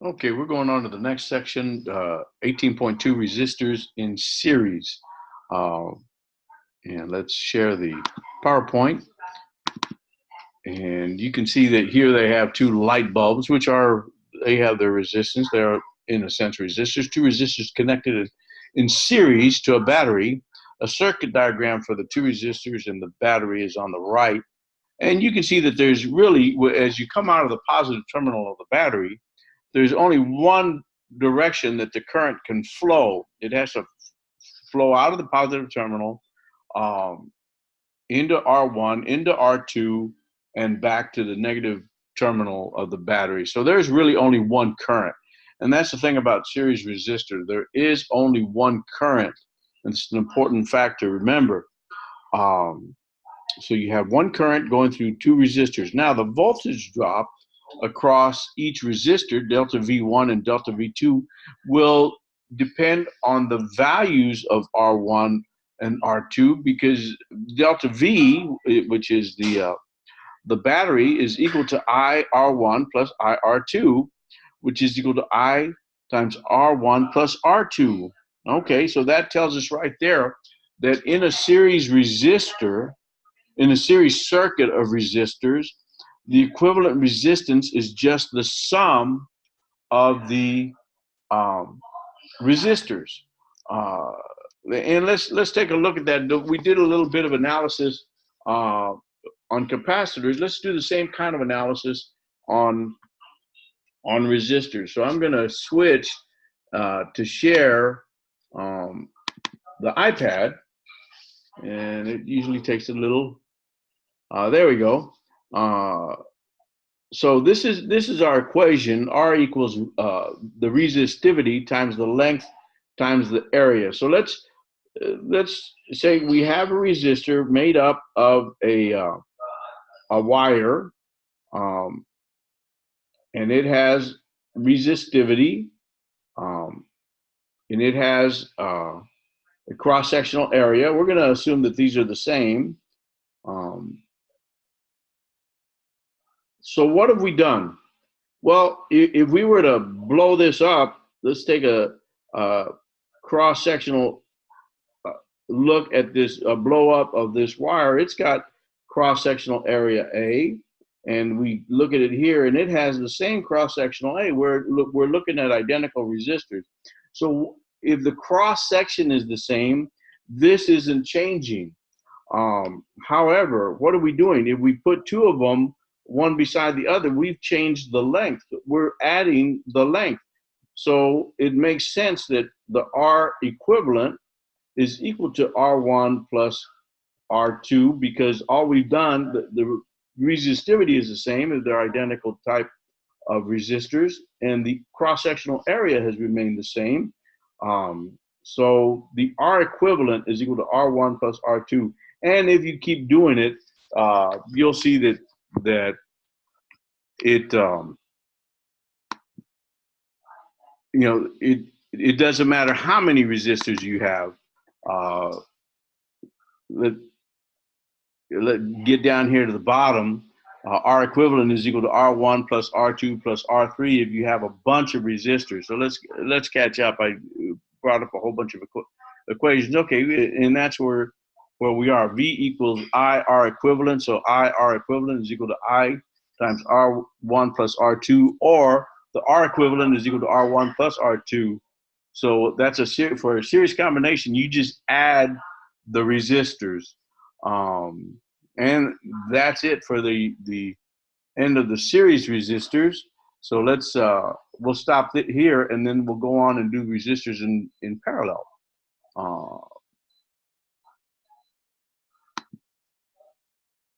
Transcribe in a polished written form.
Okay, we're going on to the next section, 18.2 resistors in series. Uh, and let's share the PowerPoint. And you can see that here they have two light bulbs, they have their resistance. They are, in a sense, resistors. Two resistors connected in series to a battery. A circuit diagram for the two resistors and the battery is on the right. And you can see that there's really, as you come out of the positive terminal of the battery, there's only one direction that the current can flow. It has to flow out of the positive terminal into R1, into R2, and back to the negative terminal of the battery. So there's really only one current. And that's the thing about series resistor. There is only one current. It's an important fact to remember. So you have one current going through two resistors. Now the voltage drop across each resistor, delta V1 and delta V2, will depend on the values of R1 and R2, because delta V, which is the battery, is equal to I R1 plus I R2, which is equal to I times R1 plus R2. Okay, so that tells us right there that in a series resistor, in a series circuit of resistors, the equivalent resistance is just the sum of the resistors. And let's take a look at that. We did a little bit of analysis on capacitors. Let's do the same kind of analysis on resistors. So I'm going to switch to share the iPad, and it usually takes a little. There we go. So this is our equation. R equals the resistivity times the length times the area. So let's say we have a resistor made up of a wire, and it has resistivity, and it has a cross-sectional area. We're going to assume that these are the same. So what have we done? Well, if we were to blow this up, let's take a cross-sectional look at this blow up of this wire. It's got cross-sectional area A, and we look at it here, and it has the same cross-sectional A. We're looking at identical resistors. So if the cross-section is the same, this isn't changing. However, what are we doing? If we put two of them one beside the other, we've changed the length. We're adding the length. So it makes sense that the R equivalent is equal to R1 plus R2, because all we've done, the resistivity is the same, as they're identical type of resistors, and the cross-sectional area has remained the same. So the R equivalent is equal to R1 plus R2. And if you keep doing it, you'll see that it it doesn't matter how many resistors you have. Let's get down here to the bottom. R equivalent is equal to R1 plus R2 plus R3 if you have a bunch of resistors. So let's catch up. I brought up a whole bunch of equations. Okay, and that's where we are. V equals I R equivalent. So I R equivalent is equal to I times R1 plus R2, or the R equivalent is equal to R1 plus R2. So that's for a series combination, you just add the resistors. And that's it for the end of the series resistors. So we'll stop here, and then we'll go on and do resistors in parallel.